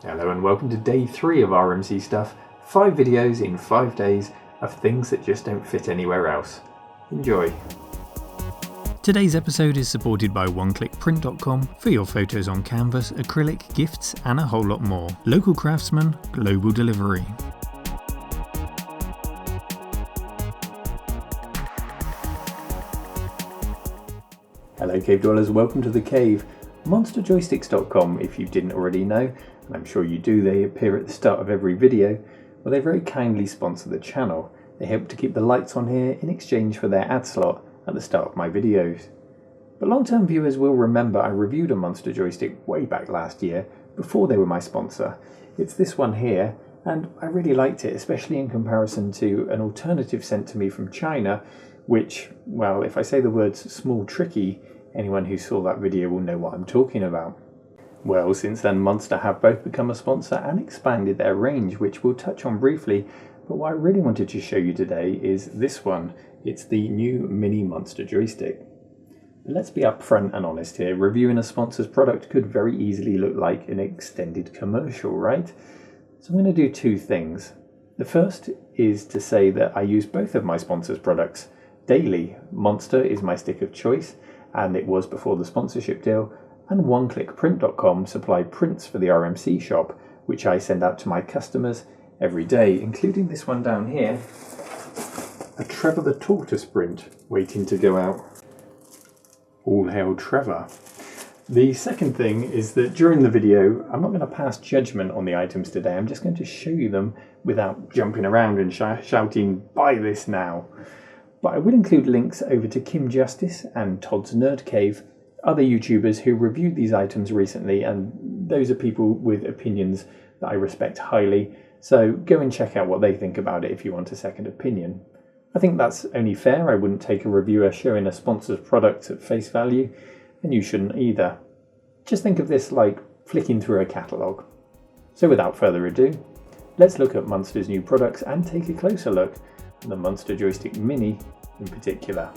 Hello and welcome to day 3 of RMC Stuff, 5 videos in 5 days of things that just don't fit anywhere else. Enjoy. Today's episode is supported by oneclickprint.com for your photos on canvas, acrylic, gifts and a whole lot more. Local craftsmen, global delivery. Hello cave dwellers, welcome to the cave. MonsterJoysticks.com, if you didn't already know, and I'm sure you do, they appear at the start of every video. Well, they very kindly sponsor the channel. They help to keep the lights on here in exchange for their ad slot at the start of my videos. But long-term viewers will remember I reviewed a Monster Joystick way back last year, before they were my sponsor. It's this one here, and I really liked it, especially in comparison to an alternative sent to me from China, which, well, if I say the words small tricky, anyone who saw that video will know what I'm talking about. Well, since then Monster have both become a sponsor and expanded their range, which we'll touch on briefly, but what I really wanted to show you today is this one. It's the new Mini Monster Joystick. But let's be upfront and honest here, reviewing a sponsor's product could very easily look like an extended commercial, right? So I'm going to do two things. The first is to say that I use both of my sponsors' products daily. Monster is my stick of choice, and it was before the sponsorship deal, and oneclickprint.com supply prints for the RMC shop, which I send out to my customers every day, including this one down here, a Trevor the Tortoise print waiting to go out. All hail Trevor. The second thing is that during the video, I'm not going to pass judgment on the items today. I'm just going to show you them without jumping around and shouting, buy this now. But I will include links over to Kim Justice and Todd's Nerd Cave, other YouTubers who reviewed these items recently, and those are people with opinions that I respect highly, so go and check out what they think about it if you want a second opinion. I think that's only fair. I wouldn't take a reviewer showing a sponsor's product at face value, and you shouldn't either. Just think of this like flicking through a catalogue. So without further ado, let's look at Monster's new products and take a closer look at the Monster Joystick Mini in particular.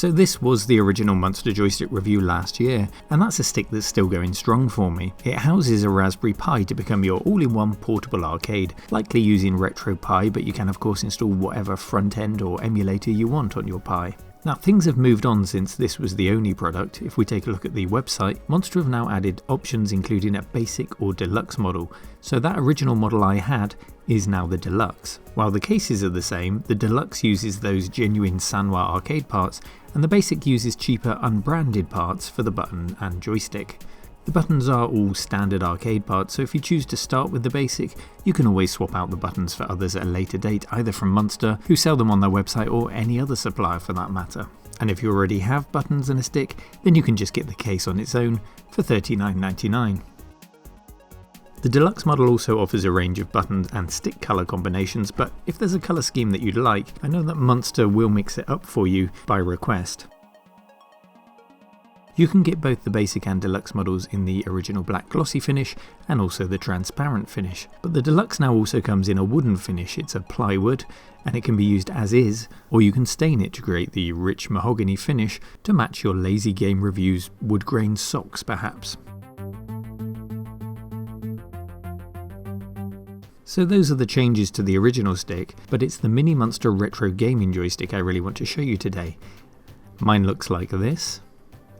So this was the original Monster Joystick review last year, and that's a stick that's still going strong for me. It houses a Raspberry Pi to become your all-in-one portable arcade, likely using RetroPie, but you can of course install whatever front end or emulator you want on your Pi. Now things have moved on since this was the only product. If we take a look at the website, Monster have now added options including a basic or deluxe model, so that original model I had is now the deluxe. While the cases are the same, the deluxe uses those genuine Sanwa arcade parts and the basic uses cheaper unbranded parts for the button and joystick. The buttons are all standard arcade parts, so if you choose to start with the basic, you can always swap out the buttons for others at a later date, either from Monster, who sell them on their website, or any other supplier for that matter. And if you already have buttons and a stick, then you can just get the case on its own for $39.99. The deluxe model also offers a range of buttons and stick colour combinations, but if there's a colour scheme that you'd like, I know that Monster will mix it up for you by request. You can get both the basic and deluxe models in the original black glossy finish and also the transparent finish, but the deluxe now also comes in a wooden finish. It's a plywood and it can be used as is, or you can stain it to create the rich mahogany finish to match your Lazy Game Review's wood grain socks perhaps. So those are the changes to the original stick, but it's the Mini Monster Retro Gaming Joystick I really want to show you today. Mine looks like this,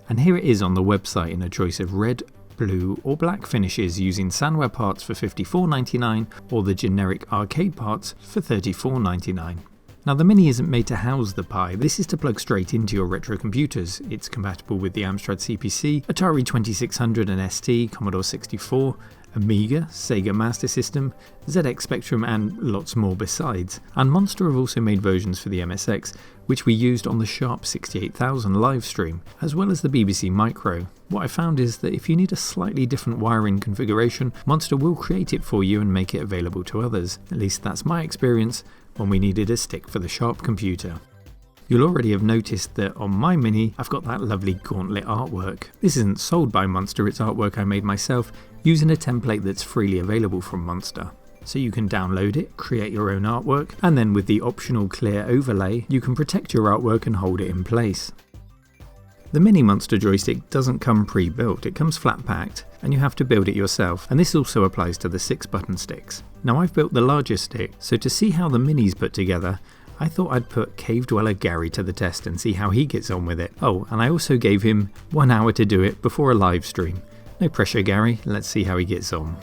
and here it is on the website in a choice of red, blue or black finishes using Sanwa parts for $54.99 or the generic arcade parts for $34.99. Now the Mini isn't made to house the Pi, this is to plug straight into your retro computers. It's compatible with the Amstrad CPC, Atari 2600 and ST, Commodore 64, Amiga, Sega Master System, ZX Spectrum and lots more besides. And Monster have also made versions for the MSX, which we used on the Sharp 68000 live stream, as well as the BBC Micro. What I found is that if you need a slightly different wiring configuration, Monster will create it for you and make it available to others. At least that's my experience when we needed a stick for the Sharp computer. You'll already have noticed that on my Mini I've got that lovely gauntlet artwork. This isn't sold by Monster, it's artwork I made myself using a template that's freely available from Monster. So you can download it, create your own artwork, and then with the optional clear overlay you can protect your artwork and hold it in place. The Mini Monster joystick doesn't come pre-built, it comes flat packed, and you have to build it yourself, and this also applies to the 6-button sticks. Now I've built the larger stick, so to see how the Mini's put together, I thought I'd put Cave Dweller Gary to the test and see how he gets on with it. Oh, and I also gave him 1 hour to do it before a live stream. No pressure, Gary, let's see how he gets on.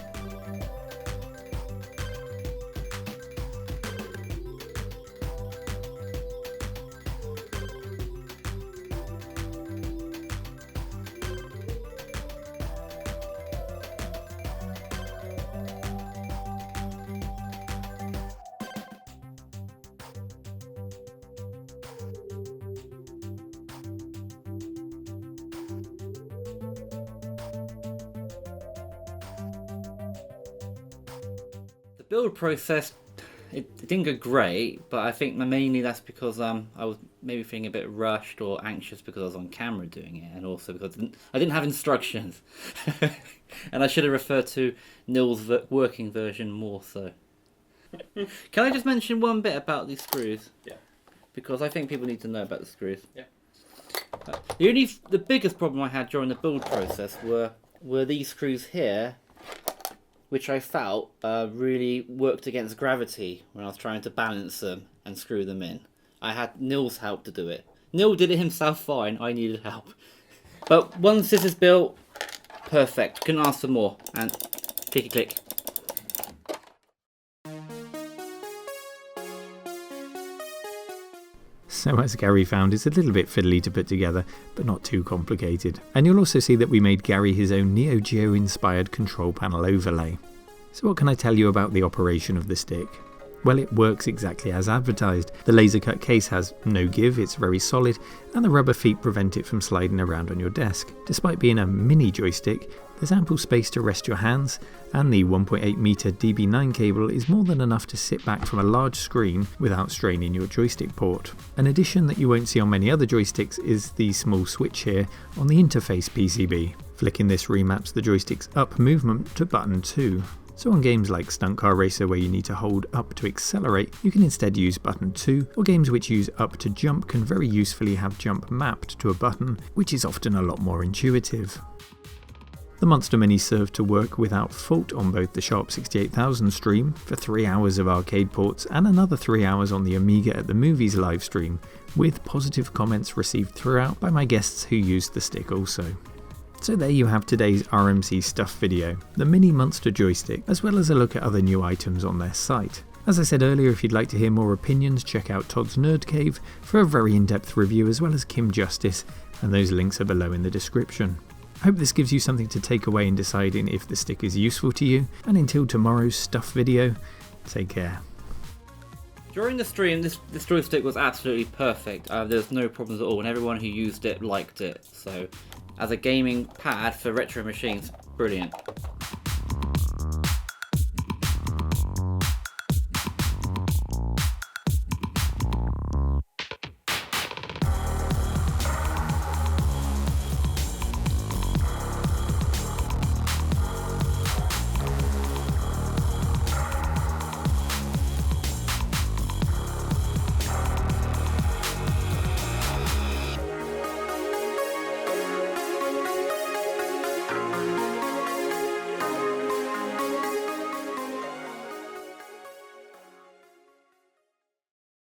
The build process, it didn't go great, but I think mainly that's because I was maybe feeling a bit rushed or anxious because I was on camera doing it, and also because I didn't have instructions. And I should have referred to Neil's working version more so. Can I just mention one bit about these screws? Yeah. Because I think people need to know about the screws. Yeah. The biggest problem I had during the build process were these screws here, which I felt really worked against gravity when I was trying to balance them and screw them in. I had Neil's help to do it. Neil did it himself fine, I needed help. But once this is built, perfect. Couldn't ask for more. And clicky click. So as Gary found, it's a little bit fiddly to put together, but not too complicated. And you'll also see that we made Gary his own Neo Geo inspired control panel overlay. So what can I tell you about the operation of the stick? Well, it works exactly as advertised. The laser cut case has no give, it's very solid, and the rubber feet prevent it from sliding around on your desk. Despite being a mini joystick, there's ample space to rest your hands, and the 1.8 meter DB9 cable is more than enough to sit back from a large screen without straining your joystick port. An addition that you won't see on many other joysticks is the small switch here on the interface PCB. Flicking this remaps the joystick's up movement to button 2. So on games like Stunt Car Racer where you need to hold up to accelerate, you can instead use button 2, or games which use up to jump can very usefully have jump mapped to a button, which is often a lot more intuitive. The Monster Mini served to work without fault on both the Sharp 68000 stream for 3 hours of arcade ports and another 3 hours on the Amiga at the Movies live stream, with positive comments received throughout by my guests who used the stick also. So there you have today's RMC Stuff video, the Mini Monster Joystick, as well as a look at other new items on their site. As I said earlier, if you'd like to hear more opinions, check out Todd's Nerd Cave for a very in-depth review, as well as Kim Justice, and those links are below in the description. I hope this gives you something to take away in deciding if the stick is useful to you, and until tomorrow's Stuff video, take care. During the stream, this joystick was absolutely perfect. There's no problems at all, and everyone who used it liked it. So, as a gaming pad for retro machines, brilliant.